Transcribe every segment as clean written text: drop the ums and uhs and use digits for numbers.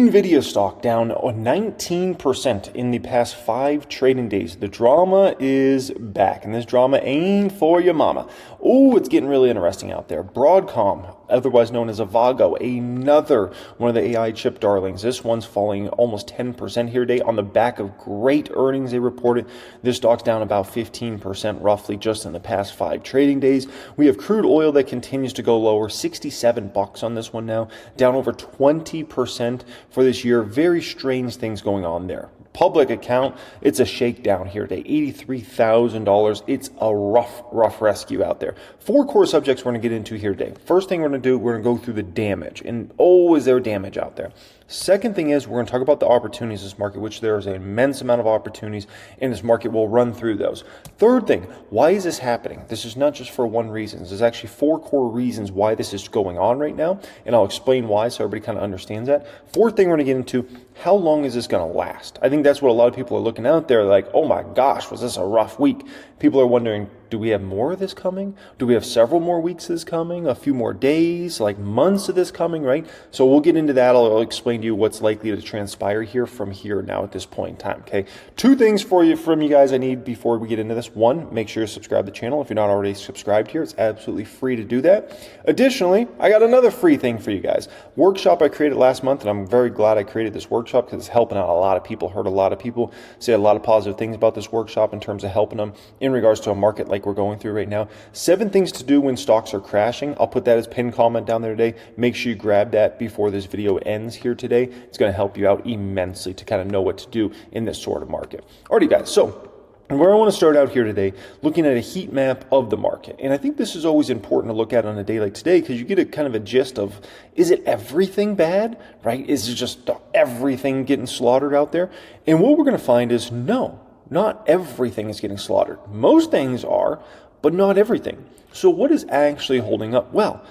nvidia stock down 19% in the past 5 trading days. The drama is back, and this drama ain't for your mama. Oh, it's getting really interesting out there. Broadcom, otherwise known as Avago, another one of the AI chip darlings. This one's falling almost 10% here today on the back of great earnings they reported. This stock's down about 15% roughly just in the past 5 trading days. We have crude oil that continues to go lower, $67 on this one now, down over 20% for this year. Very strange things going on there. Public account, it's a shakedown here today, $83,000. It's a rough rescue out there. 4 core subjects we're going to get into here today. First thing we're going to do, we're going to go through the damage. And oh, is there damage out there? Second thing is we're going to talk about the opportunities in this market, which there is an immense amount of opportunities in this market. We'll run through those. Third thing, why is this happening? This is not just for one reason. There's actually 4 core reasons why this is going on right now, and I'll explain why so everybody kind of understands that. Fourth thing we're going to get into, how long is this going to last? I think that's what a lot of people are looking out there like, oh my gosh, was this a rough week? People are wondering, do we have more of this coming? Do we have several more weeks of this coming? A few more days, like months of this coming, right? So we'll get into that. I'll explain to you what's likely to transpire here from here now at this point in time, okay? 2 things from you guys I need before we get into this. 1, make sure you subscribe to the channel. If you're not already subscribed here, it's absolutely free to do that. Additionally, I got another free thing for you guys. Workshop I created last month, and I'm very glad I created this workshop because it's helping out a lot of people. Heard a lot of people say a lot of positive things about this workshop in terms of helping them in regards to a market like we're going through right now. 7 things to do when stocks are crashing. I'll put that as pinned comment down there today. Make sure you grab that before this video ends here today. It's going to help you out immensely to kind of know what to do in this sort of market. Alrighty guys, so where I want to start out here today, looking at a heat map of the market. And I think this is always important to look at on a day like today because you get a kind of a gist of, is it everything bad, right? Is it just everything getting slaughtered out there? And what we're going to find is no, not everything is getting slaughtered. Most things are, but not everything. So what is actually holding up? Well,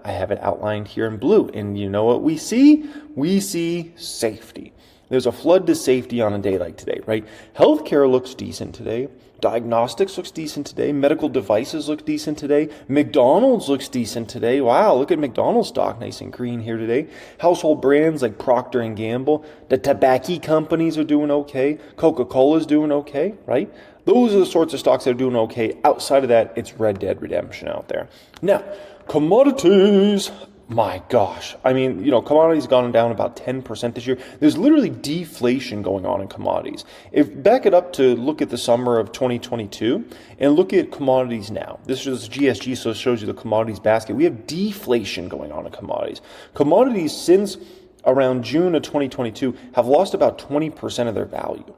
I have it outlined here in blue. And you know what we see? We see safety. There's a flood to safety on a day like today, right? Healthcare looks decent today. Diagnostics looks decent today. Medical devices look decent today. McDonald's looks decent today. Wow, look at McDonald's stock, nice and green here today. Household brands like Procter & Gamble. The tobacco companies are doing okay. Coca-Cola's doing okay, right? Those are the sorts of stocks that are doing okay. Outside of that, it's Red Dead Redemption out there. Now, commodities. My gosh. I mean, you know, commodities have gone down about 10% this year. There's literally deflation going on in commodities. If back it up to look at the summer of 2022 and look at commodities now. This is GSG, so it shows you the commodities basket. We have deflation going on in commodities. Commodities since around June of 2022 have lost about 20% of their value.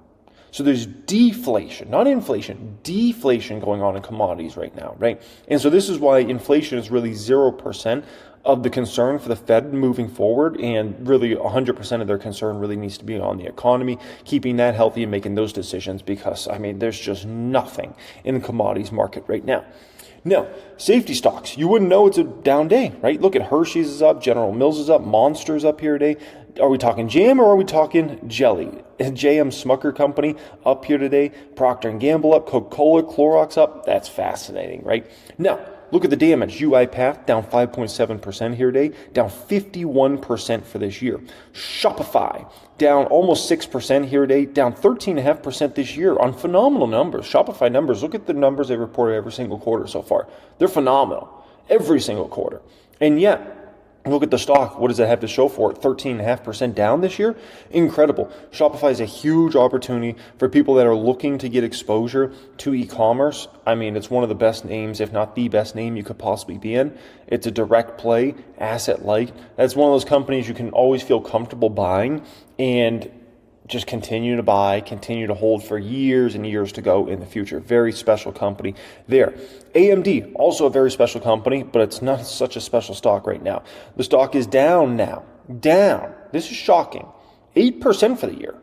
So there's deflation, not inflation, deflation going on in commodities right now, right? And so this is why inflation is really 0% of the concern for the Fed moving forward, and really 100% of their concern really needs to be on the economy, keeping that healthy and making those decisions because, I mean, there's just nothing in the commodities market right now. Now, safety stocks, you wouldn't know it's a down day, right? Look at Hershey's is up, General Mills is up, Monster's up here today. Are we talking jam or are we talking jelly? JM Smucker Company up here today, Procter & Gamble up, Coca-Cola, Clorox up. That's fascinating, right? Now, look at the damage. UiPath down 5.7% here today, down 51% for this year. Shopify down almost 6% here today, down 13.5% this year on phenomenal numbers. Shopify numbers, look at the numbers they reported every single quarter so far. They're phenomenal, every single quarter. And yet, look at the stock. What does it have to show for it? 13.5% down this year? Incredible. Shopify is a huge opportunity for people that are looking to get exposure to e-commerce. I mean, it's one of the best names, if not the best name you could possibly be in. It's a direct play, asset light. That's one of those companies you can always feel comfortable buying and just continue to buy, continue to hold for years and years to go in the future. Very special company there. AMD, also a very special company, but it's not such a special stock right now. The stock is down now. Down. This is shocking. 8% for the year.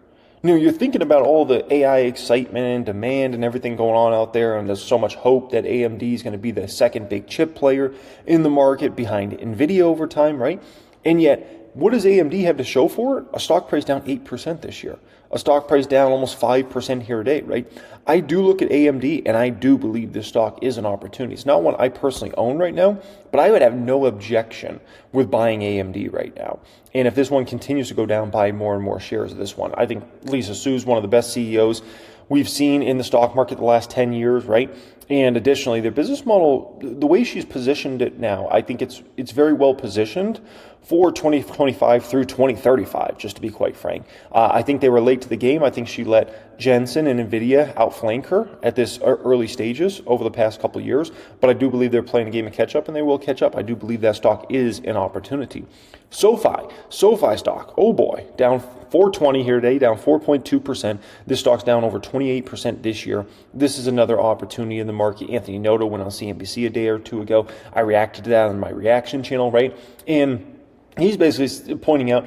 You know, you're thinking about all the AI excitement and demand and everything going on out there, and there's so much hope that AMD is going to be the second big chip player in the market behind nvidia over time, right? And yet, What does AMD have to show for it? A stock price down 8% this year. A stock price down almost 5% here today, right? I do look at AMD and I do believe this stock is an opportunity. It's not one I personally own right now, but I would have no objection with buying AMD right now. And if this one continues to go down, buy more and more shares of this one. I think Lisa Su is one of the best CEOs we've seen in the stock market the last 10 years, right? And additionally, their business model, the way she's positioned it now, I think it's very well positioned for 2025 through 2035, just to be quite frank. I think they were late to the game. I think she let Jensen and nvidia outflank her at this early stages over the past couple of years, but I do believe they're playing a game of catch up, and they will catch up. I do believe that stock is an opportunity. SoFi stock, oh boy, down 420 here today, down 4.2%. This stock's down over 28% this year. This is another opportunity in the market. Anthony Noto went on CNBC a day or two ago. I reacted to that on my reaction channel, right? And he's basically pointing out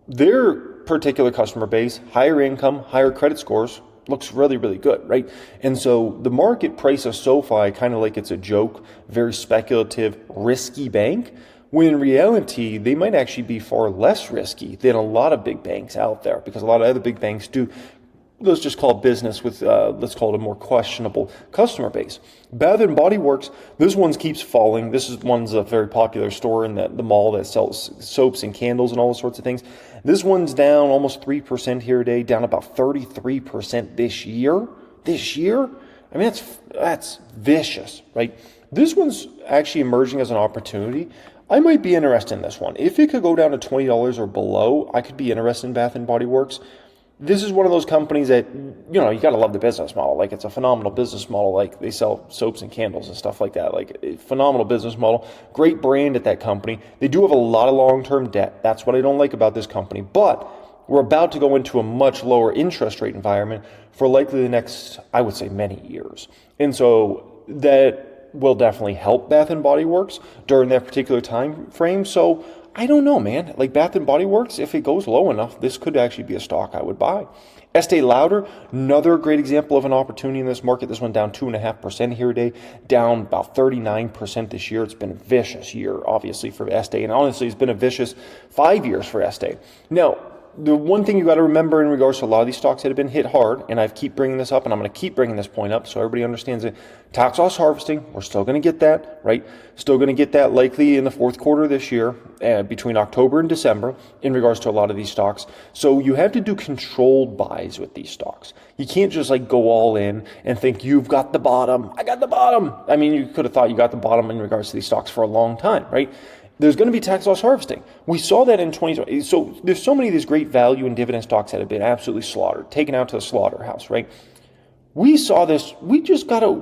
their particular customer base, higher income, higher credit scores, looks really, really good, right? And so the market prices SoFi kind of like it's a joke, very speculative, risky bank, when in reality, they might actually be far less risky than a lot of big banks out there, because a lot of other big banks do, let's just call it business with, let's call it a more questionable customer base. Bath and Body Works, this one keeps falling. This is one's a very popular store in the mall that sells soaps and candles and all those sorts of things. This one's down almost 3% here today, down about 33% this year. I mean, that's vicious, right? This one's actually emerging as an opportunity. I might be interested in this one. If it could go down to $20 or below, I could be interested in Bath and Body Works. This is one of those companies that, you know, you got to love the business model. Like, it's a phenomenal business model. Like, they sell soaps and candles and stuff like that. Like, a phenomenal business model. Great brand at that company. They do have a lot of long-term debt. That's what I don't like about this company. But we're about to go into a much lower interest rate environment for likely the next, I would say, many years. And so that will definitely help Bath and Body Works during that particular time frame. So I don't know, man. Like, Bath and Body Works, if it goes low enough, this could actually be a stock I would buy. Estee Lauder, another great example of an opportunity in this market. This one down 2.5% here today, down about 39% this year. It's been a vicious year, obviously, for Estee, and honestly, it's been a vicious 5 years for Estee. Now, the one thing you got to remember in regards to a lot of these stocks that have been hit hard, and I keep bringing this up, and I'm going to keep bringing this point up so everybody understands it. Tax loss harvesting, we're still going to get that, right? Still going to get that likely in the fourth quarter of this year, between October and December, in regards to a lot of these stocks. So you have to do controlled buys with these stocks. You can't just like go all in and think you've got the bottom. I got the bottom. I mean, you could have thought you got the bottom in regards to these stocks for a long time, right? There's going to be tax loss harvesting. We saw that in 2020. So there's so many of these great value and dividend stocks that have been absolutely slaughtered, taken out to the slaughterhouse, right? We saw this. We just watched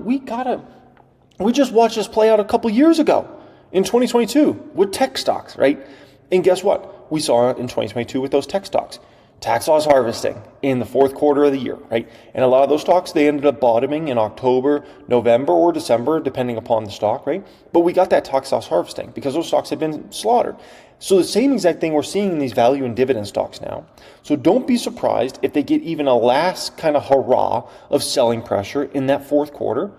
this play out a couple years ago in 2022 with tech stocks, right? And guess what? We saw it in 2022 with those tech stocks. Tax loss harvesting in the fourth quarter of the year, right? And a lot of those stocks, they ended up bottoming in October, November, or December, depending upon the stock, right? But we got that tax loss harvesting because those stocks had been slaughtered. So the same exact thing we're seeing in these value and dividend stocks now. So don't be surprised if they get even a last kind of hurrah of selling pressure in that fourth quarter.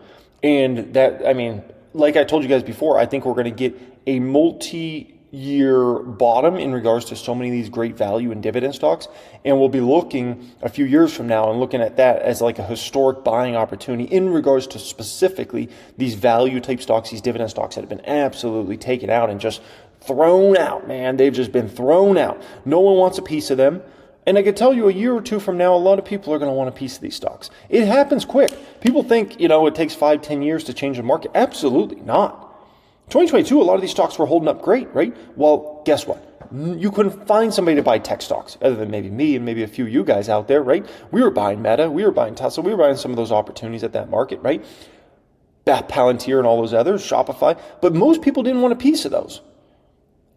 And that, I mean, like I told you guys before, I think we're going to get a multi-year bottom in regards to so many of these great value and dividend stocks, and we'll be looking a few years from now and looking at that as like a historic buying opportunity in regards to specifically these value type stocks, these dividend stocks that have been absolutely taken out and just thrown out, man. They've just been thrown out. No one wants a piece of them. And I can tell you a year or two from now, a lot of people are going to want a piece of these stocks. It happens quick. People think, it takes 5-10 years to change the market. Absolutely not. 2022, a lot of these stocks were holding up great, right? Well, guess what? You couldn't find somebody to buy tech stocks other than maybe me and maybe a few of you guys out there, right? We were buying Meta, we were buying Tesla, we were buying some of those opportunities at that market, right? Palantir and all those others, Shopify. But most people didn't want a piece of those.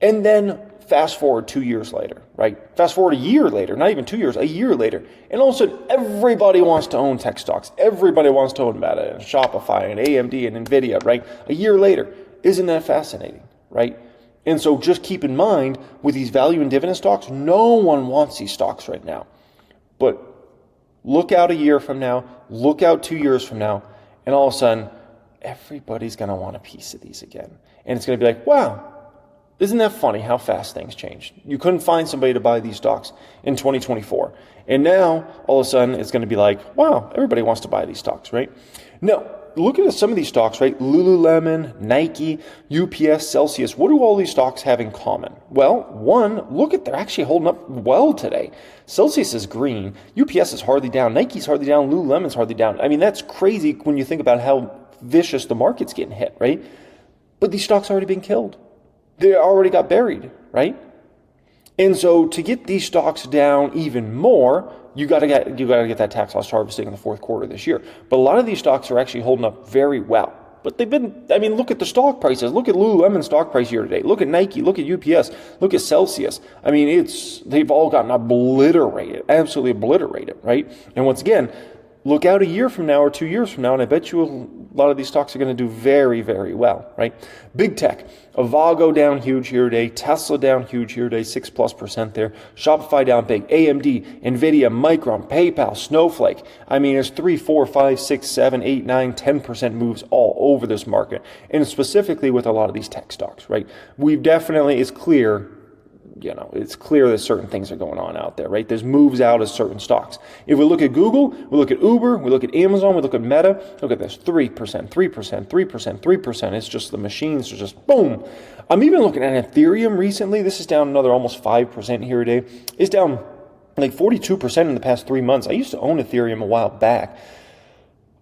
And then fast forward 2 years later, right? Fast forward a year later, not even 2 years, a year later. And all of a sudden, everybody wants to own tech stocks. Everybody wants to own Meta and Shopify and AMD and nvidia, right? A year later. Isn't that fascinating, right? And so just keep in mind, with these value and dividend stocks, no one wants these stocks right now. But look out a year from now, look out 2 years from now, and all of a sudden, everybody's going to want a piece of these again. And it's going to be like, wow, Isn't that funny how fast things changed? You couldn't find somebody to buy these stocks in 2024. And now, all of a sudden, it's going to be like, wow, everybody wants to buy these stocks, right? No, looking at some of these stocks, right? Lululemon, Nike, UPS, Celsius, what do all these stocks have in common? Well, one, look at, they're actually holding up well today. Celsius is green, UPS is hardly down, Nike's hardly down, Lululemon's hardly down. I mean, that's crazy when you think about how vicious the market's getting hit, right? But these stocks already been killed. They already got buried, right? And so to get these stocks down even more, you got to get that tax loss harvesting in the fourth quarter this year. But a lot of these stocks are actually holding up very well. But they've been, I mean, look at the stock prices. Look at Lululemon's stock price year to date. Look at Nike. Look at UPS. Look at Celsius. I mean, they've all gotten obliterated, absolutely obliterated, right? And once again, look out a year from now or 2 years from now, and I bet you a lot of these stocks are going to do very, very well, right? Big tech, Avago down huge here today, Tesla down huge here today, 6+% there, Shopify down big, AMD, nvidia, Micron, PayPal, Snowflake. I mean, there's 3, 4, 5, 6, 7, 8, 9, 10% moves all over this market, and specifically with a lot of these tech stocks, right? It's clear that certain things are going on out there, right? There's moves out of certain stocks. If we look at Google, we look at Uber, we look at Amazon, we look at Meta, look at this, 3%, 3%, 3%, 3%. It's just the machines are just boom. I'm even looking at Ethereum recently. This is down another almost 5% here today. It's down like 42% in the past 3 months. I used to own Ethereum a while back.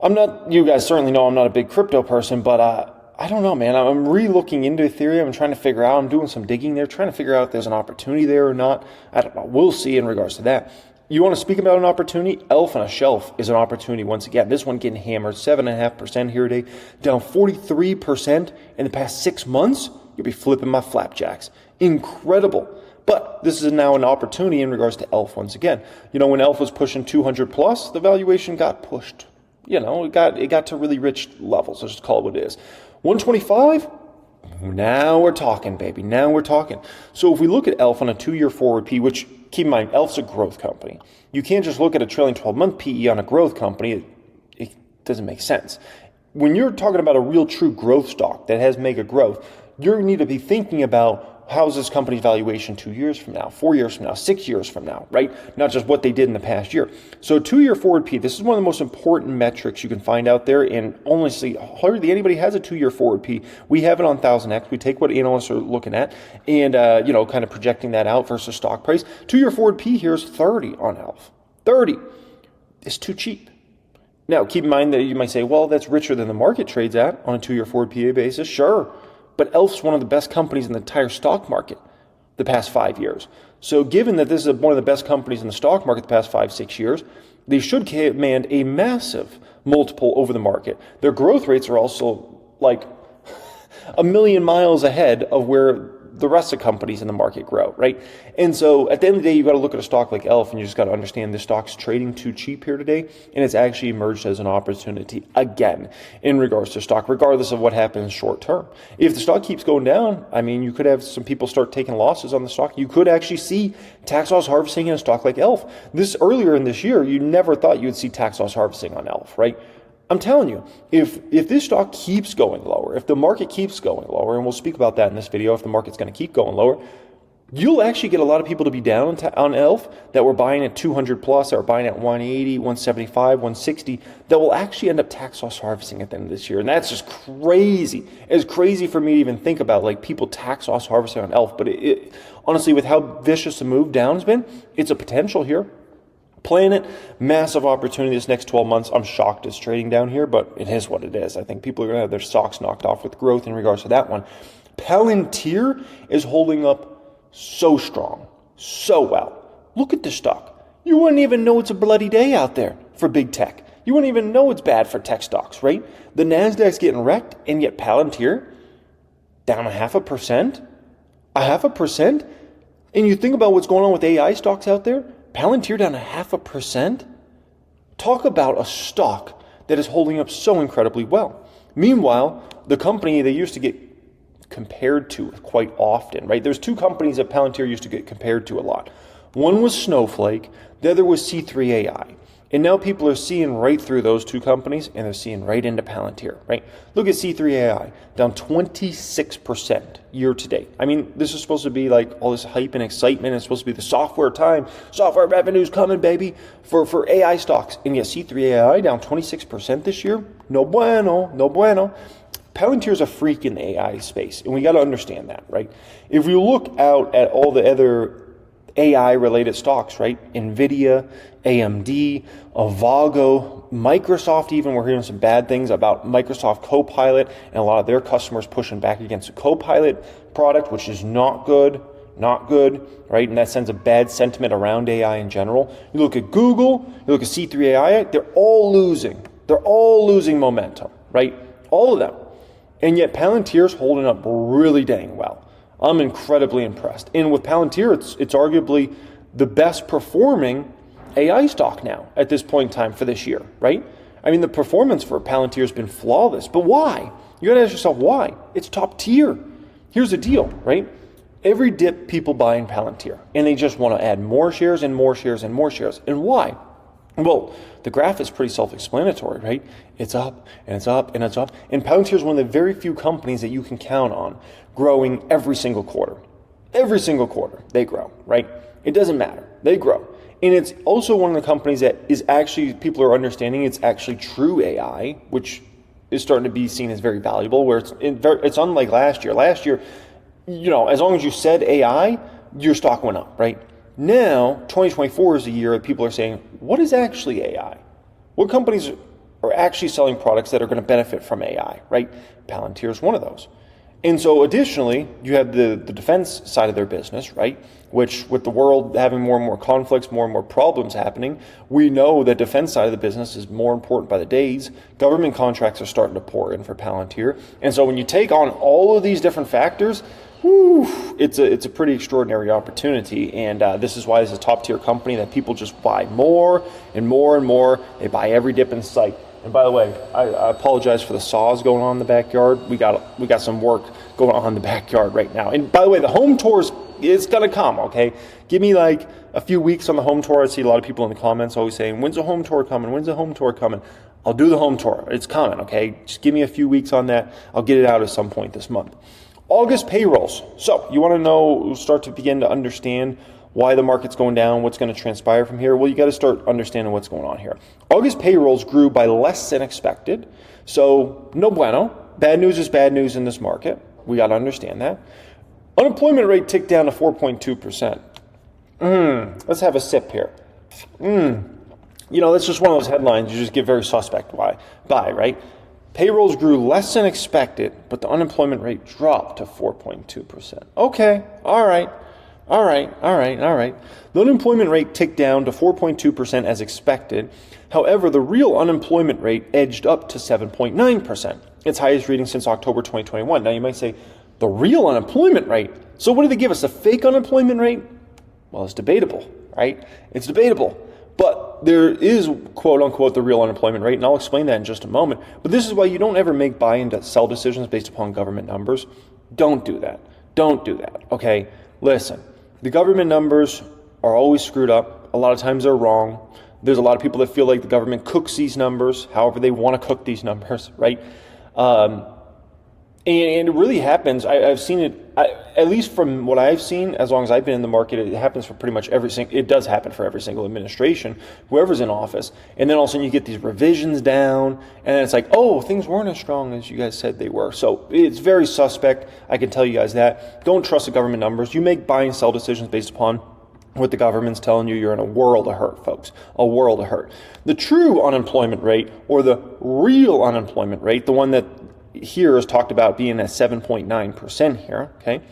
You guys certainly know I'm not a big crypto person, but I don't know, man. I'm re-looking into Ethereum and trying to figure out, I'm doing some digging there, trying to figure out if there's an opportunity there or not. I don't know. We'll see in regards to that. You want to speak about an opportunity? Elf on a Shelf is an opportunity once again. This one getting hammered, 7.5% here today, down 43% in the past 6 months. You'll be flipping my flapjacks. Incredible. But this is now an opportunity in regards to Elf once again. You know, when Elf was pushing 200 plus, the valuation got pushed. You know, it got to really rich levels. Let's just call it what it is. 125? Now we're talking, baby. Now we're talking. So if we look at ELF on a 2-year forward P, which, keep in mind, ELF's a growth company. You can't just look at a trailing 12-month PE on a growth company. It doesn't make sense. When you're talking about a real true growth stock that has mega growth, you need to be thinking about how's this company's valuation 2 years from now, 4 years from now, 6 years from now, right? Not just what they did in the past year. So 2-year forward P, this is one of the most important metrics you can find out there. And honestly, hardly anybody has a 2-year forward P. We have it on 1000X. We take what analysts are looking at and, kind of projecting that out versus stock price. 2-year forward P here is 30 on ELF. 30. It's too cheap. Now, keep in mind that you might say, well, that's richer than the market trades at on a 2-year forward PA basis. Sure. But ELF's one of the best companies in the entire stock market the past 5 years. So given that this is one of the best companies in the stock market the past 5-6 years, they should command a massive multiple over the market. Their growth rates are also like a million miles ahead of where the rest of companies in the market grow, right? And so at the end of the day, you got to look at a stock like ELF and you just got to understand this stock's trading too cheap here today, and it's actually emerged as an opportunity again in regards to stock, regardless of what happens short term. If the stock keeps going down, I mean, you could have some people start taking losses on the stock. You could actually see tax loss harvesting in a stock like ELF. This earlier in this year, you never thought you would see tax loss harvesting on ELF, right? I'm telling you, if this stock keeps going lower, if the market keeps going lower, and we'll speak about that in this video, if the market's going to keep going lower, you'll actually get a lot of people to be down on ELF that were buying at 200 plus, or buying at 180, 175, 160, that will actually end up tax loss harvesting at the end of this year. And that's just crazy. It's crazy for me to even think about, like, people tax loss harvesting on ELF. But it honestly, with how vicious the move down has been, it's a potential here. Playing it, massive opportunity this next 12 months. I'm shocked it's trading down here, but it is what it is. I think people are going to have their socks knocked off with growth in regards to that one. Palantir is holding up so strong, so well. Look at this stock. You wouldn't even know it's a bloody day out there for big tech. You wouldn't even know it's bad for tech stocks, right? The NASDAQ's getting wrecked, and yet Palantir down 0.5%. 0.5%? And you think about what's going on with AI stocks out there, Palantir down 0.5%? Talk about a stock that is holding up so incredibly well. Meanwhile, the company they used to get compared to quite often, right? There's two companies that Palantir used to get compared to a lot. One was Snowflake, the other was C3 AI. And now people are seeing right through those two companies, and they're seeing right into Palantir, right? Look at C3AI, down 26% year to date. I mean, this is supposed to be like all this hype and excitement. It's supposed to be the software time. Software revenue's coming, baby, for AI stocks. And yet C3AI down 26% this year? No bueno, no bueno. Palantir's a freak in the AI space, and we got to understand that, right? If you look out at all the other AI-related stocks, right? NVIDIA, AMD, Avago, Microsoft even. We're hearing some bad things about Microsoft Copilot and a lot of their customers pushing back against the Copilot product, which is not good, right? And that sends a bad sentiment around AI in general. You look at Google, you look at C3AI, they're all losing. They're all losing momentum, right? All of them. And yet Palantir's holding up really dang well. I'm incredibly impressed. And with Palantir, it's arguably the best performing AI stock now at this point in time for this year, right? I mean, the performance for Palantir has been flawless. But why? You got to ask yourself why. It's top tier. Here's the deal, right? Every dip people buy in Palantir, and they just want to add more shares and more shares and more shares. And why? Well, the graph is pretty self-explanatory, right? It's up, and it's up, and it's up. And Palantir is one of the very few companies that you can count on growing every single quarter. Every single quarter, they grow, right? It doesn't matter. They grow. And it's also one of the companies that is actually, people are understanding it's actually true AI, which is starting to be seen as very valuable, where it's unlike last year. Last year, you know, as long as you said AI, your stock went up, right? Now, 2024 is a year that people are saying, what is actually AI? What companies are actually selling products that are going to benefit from AI, right? Palantir is one of those. And so additionally, you have the defense side of their business, right? Which with the world having more and more conflicts, more and more problems happening, we know that defense side of the business is more important by the days. Government contracts are starting to pour in for Palantir. And so when you take on all of these different factors, it's a pretty extraordinary opportunity, and this is why it's a top tier company that people just buy more and more and more. They buy every dip in sight. And by the way, I apologize for the saws going on in the backyard. We got some work going on in the backyard right now. And by the way, the home tours is gonna come. Okay, give me like a few weeks on the home tour. I see a lot of people in the comments always saying, "When's the home tour coming? When's the home tour coming?" I'll do the home tour. It's coming. Okay, just give me a few weeks on that. I'll get it out at some point this month. August payrolls. So you want to know, start to begin to understand why the market's going down, what's going to transpire from here. Well, you got to start understanding what's going on here. August payrolls grew by less than expected. So no bueno. Bad news is bad news in this market. We got to understand that. Unemployment rate ticked down to 4.2%. Let's have a sip here. You know, that's just one of those headlines you just get very suspect by, right? Payrolls grew less than expected, but the unemployment rate dropped to 4.2%. Okay, all right. The unemployment rate ticked down to 4.2% as expected. However, the real unemployment rate edged up to 7.9%, its highest reading since October 2021. Now you might say, the real unemployment rate? So what do they give us, a fake unemployment rate? Well, it's debatable, right? It's debatable. But there is, quote unquote, the real unemployment rate, and I'll explain that in just a moment. But this is why you don't ever make buy and sell decisions based upon government numbers. Don't do that. Don't do that, okay? Listen, the government numbers are always screwed up. A lot of times they're wrong. There's a lot of people that feel like the government cooks these numbers, however they want to cook these numbers, right? And it really happens. I've seen it, at least from what I've seen, as long as I've been in the market, it happens for pretty much it does happen for every single administration, whoever's in office. And then all of a sudden you get these revisions down, and then it's like, oh, things weren't as strong as you guys said they were. So it's very suspect. I can tell you guys that. Don't trust the government numbers. You make buy and sell decisions based upon what the government's telling you. You're in a world of hurt, folks. A world of hurt. The true unemployment rate, or the real unemployment rate, the one that here is talked about being at 7.9% here, okay,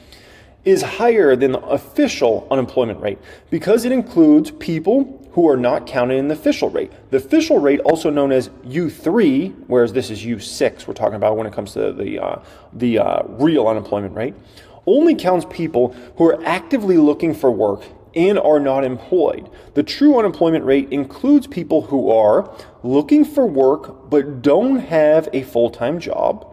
is higher than the official unemployment rate because it includes people who are not counted in the official rate. The official rate, also known as U3, whereas this is U6, we're talking about when it comes to the real unemployment rate, only counts people who are actively looking for work and are not employed. The true unemployment rate includes people who are looking for work but don't have a full-time job,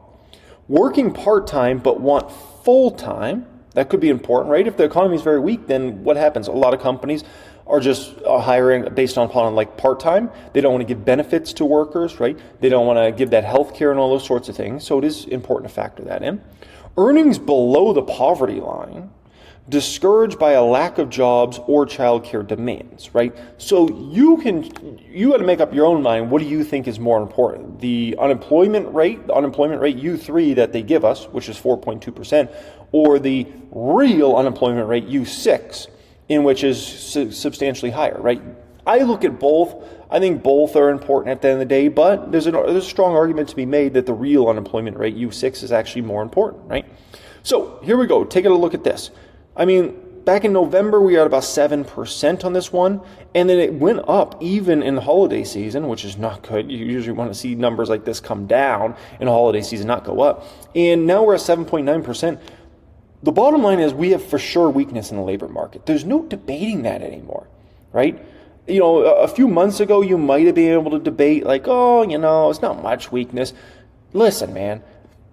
working part-time but want full-time. That could be important, right? If the economy is very weak, then what happens? A lot of companies are just hiring based upon like part-time. They don't want to give benefits to workers, right? They don't want to give that health care and all those sorts of things. So it is important to factor that in. Earnings below the poverty line, discouraged by a lack of jobs or childcare demands, right? So you got to make up your own mind. What do you think is more important? The unemployment rate U3 that they give us, which is 4.2%, or the real unemployment rate U6, in which is substantially higher, right? I look at both. I think both are important at the end of the day, but there's a strong argument to be made that the real unemployment rate, U6, is actually more important, right? So here we go. Take a look at this. I mean, back in November, we were at about 7% on this one, and then it went up even in the holiday season, which is not good. You usually want to see numbers like this come down in the holiday season, not go up. And now we're at 7.9%. The bottom line is we have for sure weakness in the labor market. There's no debating that anymore, right? You know, a few months ago, you might have been able to debate like, oh, you know, it's not much weakness. Listen, man,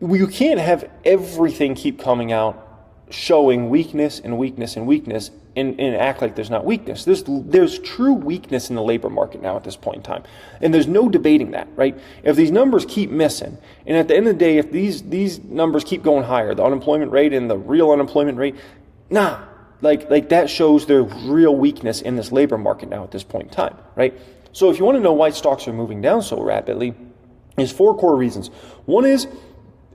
you can't have everything keep coming out showing weakness and weakness and weakness and act like there's not weakness. There's true weakness in the labor market now at this point in time. And there's no debating that, right? If these numbers keep missing, and at the end of the day, if these numbers keep going higher, the unemployment rate and the real unemployment rate, like that shows there's real weakness in this labor market now at this point in time, right? So if you want to know why stocks are moving down so rapidly, there's 4 core reasons. One is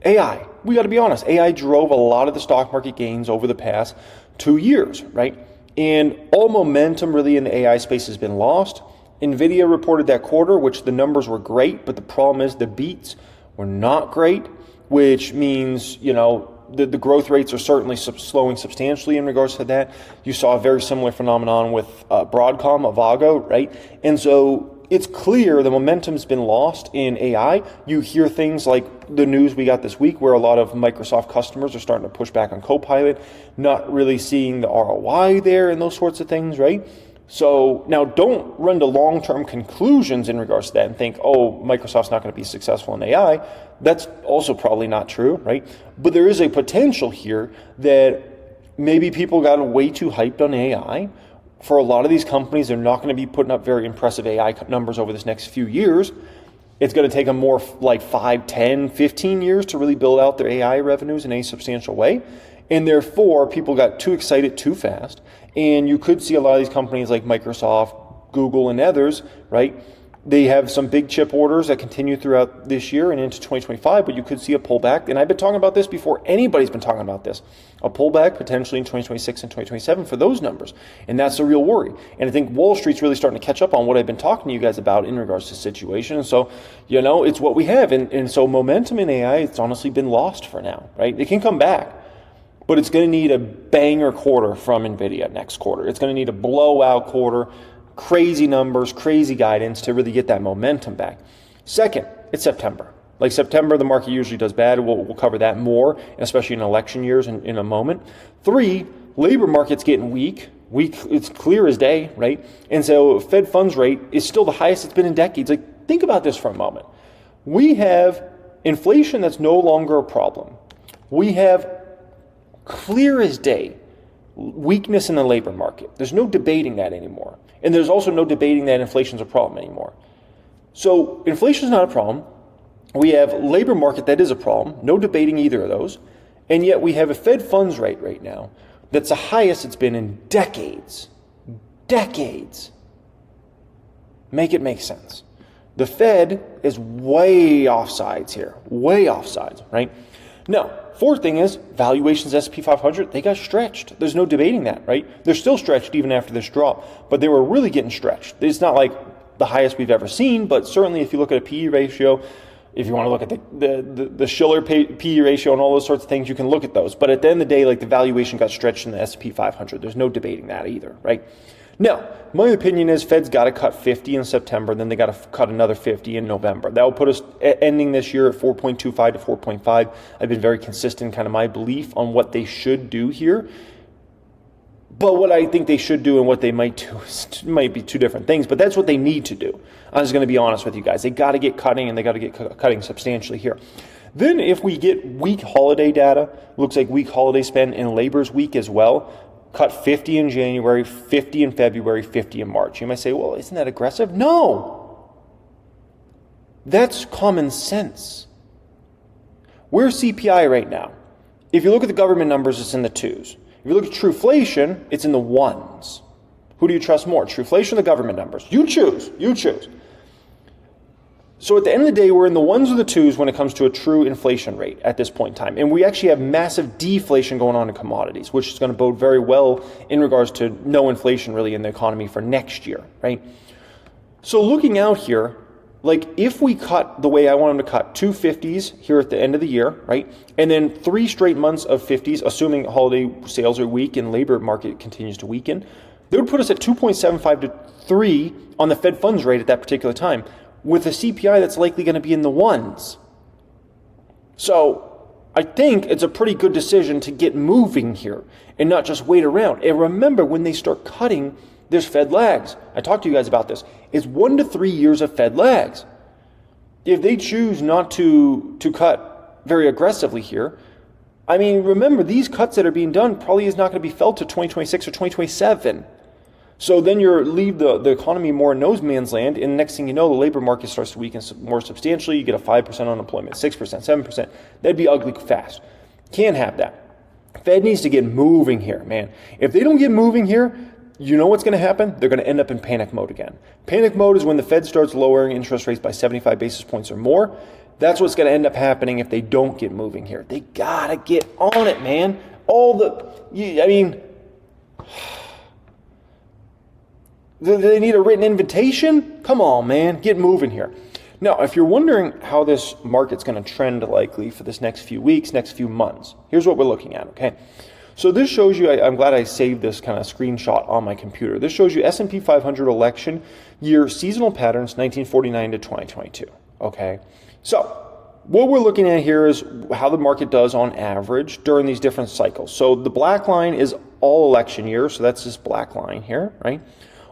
AI. We got to be honest. AI drove a lot of the stock market gains over the past 2 years, right? And all momentum really in the AI space has been lost. Nvidia reported that quarter, which the numbers were great, but the problem is the beats were not great, which means, you know, the growth rates are certainly slowing substantially in regards to that. You saw a very similar phenomenon with Broadcom, Avago, right? And so it's clear the momentum's been lost in AI. You hear things like the news we got this week where a lot of Microsoft customers are starting to push back on Copilot, not really seeing the ROI there and those sorts of things, right? So now don't run to long-term conclusions in regards to that and think, oh, Microsoft's not going to be successful in AI. That's also probably not true, right? But there is a potential here that maybe people got way too hyped on AI. For a lot of these companies, they're not going to be putting up very impressive AI numbers over this next few years. It's going to take them more like 5, 10, 15 years to really build out their AI revenues in a substantial way. And therefore, people got too excited too fast. And you could see a lot of these companies like Microsoft, Google, and others, right? They have some big chip orders that continue throughout this year and into 2025, but you could see a pullback. And I've been talking about this before anybody's been talking about this. A pullback potentially in 2026 and 2027 for those numbers. And that's the real worry. And I think Wall Street's really starting to catch up on what I've been talking to you guys about in regards to the situation. And so, you know, it's what we have. And so momentum in AI, it's honestly been lost for now, right? It can come back, but it's going to need a banger quarter from NVIDIA next quarter. It's going to need a blowout quarter, crazy numbers, crazy guidance to really get that momentum back. Second, it's September. Like September, the market usually does bad. We'll cover that more, especially in election years in a moment. 3, labor market's getting weak. It's clear as day, right? And so Fed funds rate is still the highest it's been in decades. Like, think about this for a moment. We have inflation that's no longer a problem. We have clear as day weakness in the labor market. There's no debating that anymore. And there's also no debating that inflation's a problem anymore. So inflation's not a problem. We have labor market that is a problem. No debating either of those. And yet we have a Fed funds rate right now that's the highest it's been in decades. Decades. Make it make sense. The Fed is way offsides here. Way offsides, right? Now, 4th thing is valuations S&P 500, they got stretched. There's no debating that, right? They're still stretched even after this drop, but they were really getting stretched. It's not like the highest we've ever seen, but certainly if you look at a PE ratio, if you want to look at the Schiller PE ratio and all those sorts of things, you can look at those. But at the end of the day, like the valuation got stretched in the S&P 500. There's no debating that either, right? Now, my opinion is Fed's got to cut 50 in September, then they got to cut another 50 in November. That will put us ending this year at 4.25 to 4.5. I've been very consistent, kind of my belief on what they should do here. But what I think they should do and what they might do might be two different things, but that's what they need to do. I'm just going to be honest with you guys. They got to get cutting, and they got to get cutting substantially here. Then if we get weak holiday data, looks like weak holiday spend and labor's weak as well, cut 50 in January, 50 in February, 50 in March. You might say, well, isn't that aggressive? No. That's common sense. Where's CPI right now? If you look at the government numbers, it's in the 2s. If you look at trueflation, it's in the 1s. Who do you trust more, trueflation or the government numbers? You choose. You choose. So at the end of the day, we're in the 1s or the 2s when it comes to a true inflation rate at this point in time. And we actually have massive deflation going on in commodities, which is going to bode very well in regards to no inflation really in the economy for next year, right? So looking out here, like if we cut the way I want them to cut, 2 50s here at the end of the year, right? And then 3 straight months of 50s, assuming holiday sales are weak and labor market continues to weaken, they would put us at 2.75 to 3 on the Fed funds rate at that particular time, with a CPI that's likely going to be in the 1s. So I think it's a pretty good decision to get moving here and not just wait around. And remember, when they start cutting, there's Fed lags. I talked to you guys about this. It's 1 to 3 years of Fed lags. If they choose not to cut very aggressively here, I mean, remember, these cuts that are being done probably is not going to be felt to 2026 or 2027. So then you leave the economy more in no man's land, and next thing you know, the labor market starts to weaken more substantially. You get a 5% unemployment, 6%, 7%. That'd be ugly fast. Can't have that. Fed needs to get moving here, man. If they don't get moving here, you know what's going to happen? They're going to end up in panic mode again. Panic mode is when the Fed starts lowering interest rates by 75 basis points or more. That's what's going to end up happening if they don't get moving here. They got to get on it, man. Do they need a written invitation? Come on, man. Get moving here. Now, if you're wondering how this market's going to trend likely for this next few weeks, next few months, here's what we're looking at, okay? So this shows you, I'm glad I saved this kind of screenshot on my computer. This shows you S&P 500 election year seasonal patterns, 1949 to 2022, okay? So what we're looking at here is how the market does on average during these different cycles. So the black line is all election year, so that's this black line here, right?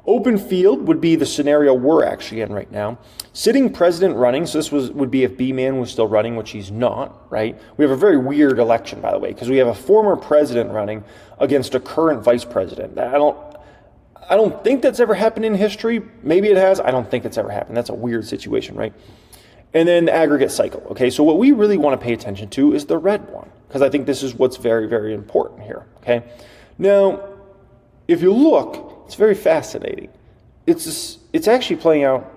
Open field would be the scenario we're actually in right now. Sitting president running, so this would be if B-Man was still running, which he's not, right? We have a very weird election, by the way, because we have a former president running against a current vice president. I don't think that's ever happened in history. Maybe it has. I don't think it's ever happened. That's a weird situation, right? And then the aggregate cycle, okay? So what we really want to pay attention to is the red one, because I think this is what's very, very important here, okay? Now, if you look, it's very fascinating. It's actually playing out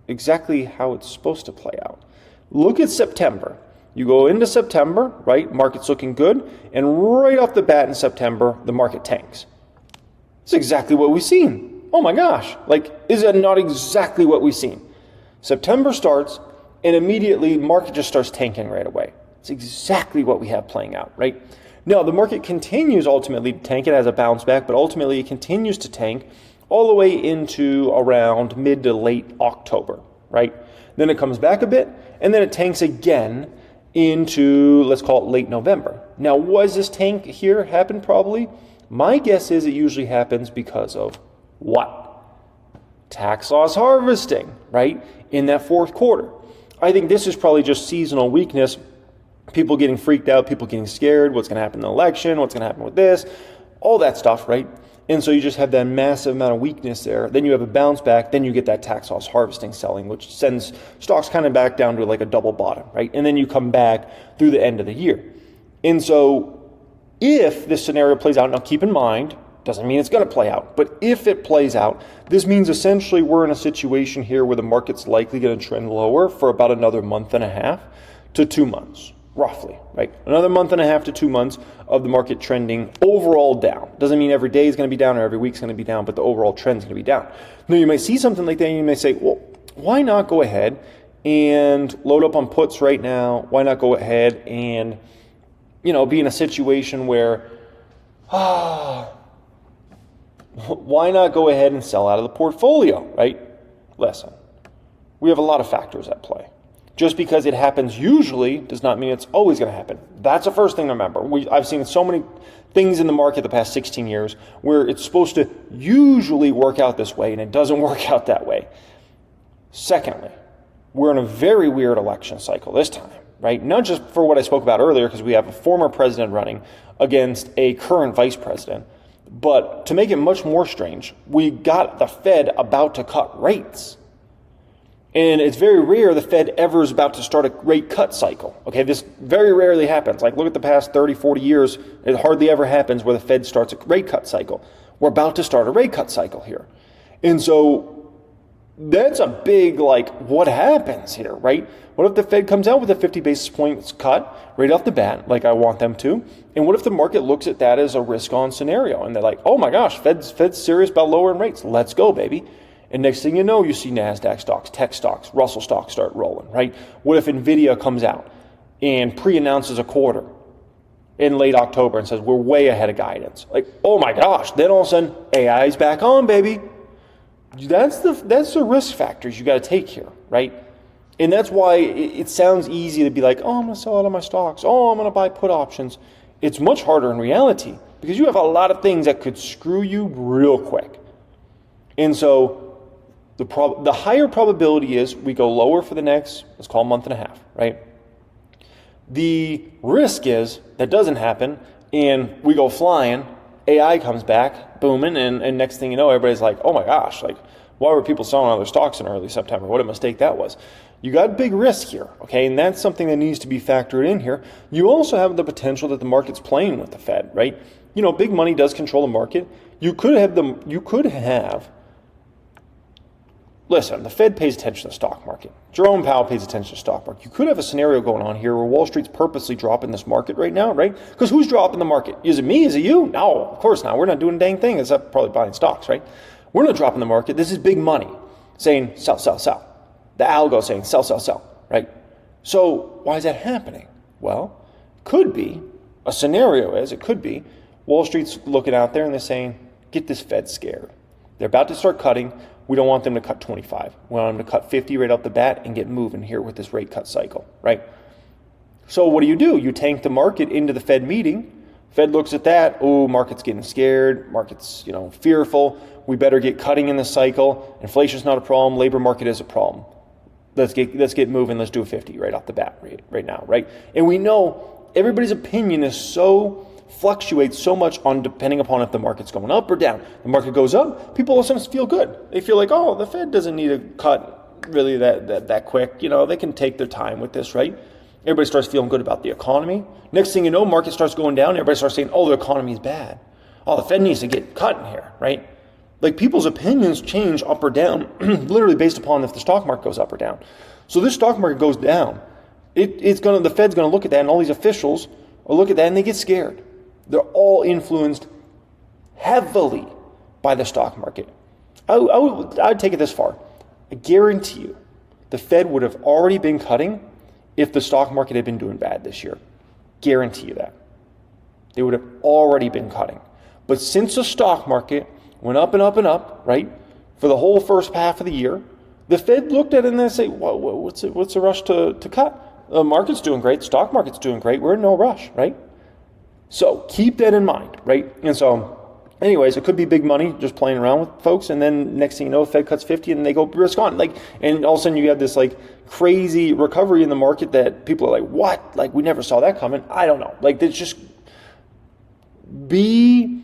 exactly how it's supposed to play out. Look at September. You go into September, right? Market's looking good. And right off the bat in September, the market tanks. It's exactly what we've seen. Oh my gosh. Like, is it not exactly what we've seen? September starts, and immediately market just starts tanking right away. It's exactly what we have playing out, right? Now, the market continues ultimately to tank. It has a bounce back, but ultimately it continues to tank all the way into around mid to late October, right? Then it comes back a bit, and then it tanks again into, let's call it late November. Now, why does this tank here happen probably? My guess is it usually happens because of what? Tax loss harvesting, right? In that fourth quarter. I think this is probably just seasonal weakness. People getting freaked out, people getting scared, what's going to happen in the election, what's going to happen with this, all that stuff, right? And so you just have that massive amount of weakness there. Then you have a bounce back, then you get that tax loss harvesting selling, which sends stocks kind of back down to like a double bottom, right? And then you come back through the end of the year. And so if this scenario plays out, now keep in mind, doesn't mean it's going to play out, but if it plays out, this means essentially we're in a situation here where the market's likely going to trend lower for about another month and a half to 2 months. Roughly, right? Another month and a half to 2 months of the market trending overall down. Doesn't mean every day is going to be down or every week is going to be down, but the overall trend is going to be down. Now, you might see something like that and you may say, well, why not go ahead and load up on puts right now? Why not go ahead and, be in a situation where, why not go ahead and sell out of the portfolio, right? Listen, we have a lot of factors at play. Just because it happens usually does not mean it's always going to happen. That's the first thing to remember. I've seen so many things in the market the past 16 years where it's supposed to usually work out this way, and it doesn't work out that way. Secondly, we're in a very weird election cycle this time, right? Not just for what I spoke about earlier, because we have a former president running against a current vice president, But to make it much more strange, we got the Fed about to cut rates. And it's very rare the Fed ever is about to start a rate cut cycle. Okay, this very rarely happens. Like, look at the past 30, 40 years. It hardly ever happens where the Fed starts a rate cut cycle. We're about to start a rate cut cycle here. And so that's a big, like, what happens here, right? What if the Fed comes out with a 50 basis points cut right off the bat, like I want them to? And what if the market looks at that as a risk-on scenario? And they're like, oh my gosh, Fed's serious about lowering rates. Let's go, baby. And next thing you know, you see NASDAQ stocks, tech stocks, Russell stocks start rolling, right? What if nvidia comes out and pre-announces a quarter in late October and says, we're way ahead of guidance? Like, oh my gosh, then all of a sudden, AI's back on, baby. That's the risk factors you got to take here, right? And that's why it sounds easy to be like, oh, I'm going to sell out of my stocks. Oh, I'm going to buy put options. It's much harder in reality because you have a lot of things that could screw you real quick. And so the higher probability is we go lower for the next, let's call a month and a half, right? The risk is that doesn't happen and we go flying, AI comes back, booming, and next thing you know, everybody's like, oh my gosh, like, why were people selling other stocks in early September? What a mistake that was. You got big risk here, okay? And that's something that needs to be factored in here. You also have the potential that the market's playing with the Fed, right? You know, big money does control the market. Listen, the Fed pays attention to the stock market. Jerome Powell pays attention to the stock market. You could have a scenario going on here where Wall Street's purposely dropping this market right now, right? Because who's dropping the market? Is it me? Is it you? No, of course not. We're not doing a dang thing except probably buying stocks, right? We're not dropping the market. This is big money saying sell, sell, sell. The algo saying sell, sell, sell, right? So why is that happening? Well, could be, a scenario is, it could be, Wall Street's looking out there and they're saying, get this Fed scared. They're about to start cutting. We don't want them to cut 25. We want them to cut 50 right off the bat and get moving here with this rate cut cycle, right? So what do? You tank the market into the Fed meeting. Fed looks at that. Oh, market's getting scared. Market's, fearful. We better get cutting in the cycle. Inflation's not a problem. Labor market is a problem. Let's get moving. Let's do a 50 right off the bat right now, right? And we know everybody's opinion fluctuates so much on depending upon if the market's going up or down. The market goes up, people all of a sudden feel good. They feel like, oh, the Fed doesn't need to cut really that quick. They can take their time with this, right? Everybody starts feeling good about the economy. Next thing you know, market starts going down. Everybody starts saying, oh, the economy is bad. Oh, the Fed needs to get cut in here, right? Like, people's opinions change up or down, literally based upon if the stock market goes up or down. So this stock market goes down. The Fed's going to look at that, and all these officials will look at that, and they get scared. They're all influenced heavily by the stock market. I'd take it this far. I guarantee you, the Fed would have already been cutting if the stock market had been doing bad this year. Guarantee you that. They would have already been cutting. But since the stock market went up and up and up, right, for the whole first half of the year, the Fed looked at it and they say, what's the rush to cut? The market's doing great. The stock market's doing great. We're in no rush, right? So keep that in mind, right? And so anyways, it could be big money just playing around with folks. And then next thing you know, Fed cuts 50 and they go risk on. And all of a sudden you have this crazy recovery in the market that people are like, what? We never saw that coming. I don't know. It's just be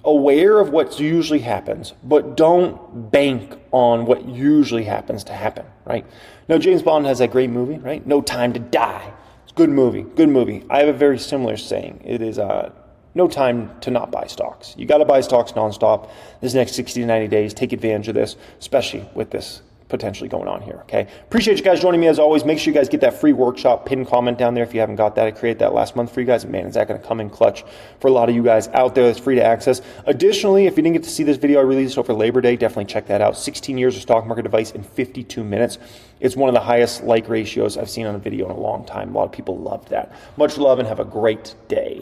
aware of what usually happens, but don't bank on what usually happens to happen, right? Now, James Bond has that great movie, right? No Time to Die. It's a good movie. I have a very similar saying. It is no time to not buy stocks. You got to buy stocks nonstop. This next 60 to 90 days, take advantage of this, especially with this potentially going on here, okay? Appreciate you guys joining me as always. Make sure you guys get that free workshop, pin comment down there if you haven't got that. I created that last month for you guys. Man, is that going to come in clutch for a lot of you guys out there. That's free to access. Additionally, if you didn't get to see this video I released over Labor Day, definitely check that out. 16 years of stock market advice in 52 minutes. It's one of the highest like ratios I've seen on a video in a long time. A lot of people loved that. Much love and have a great day.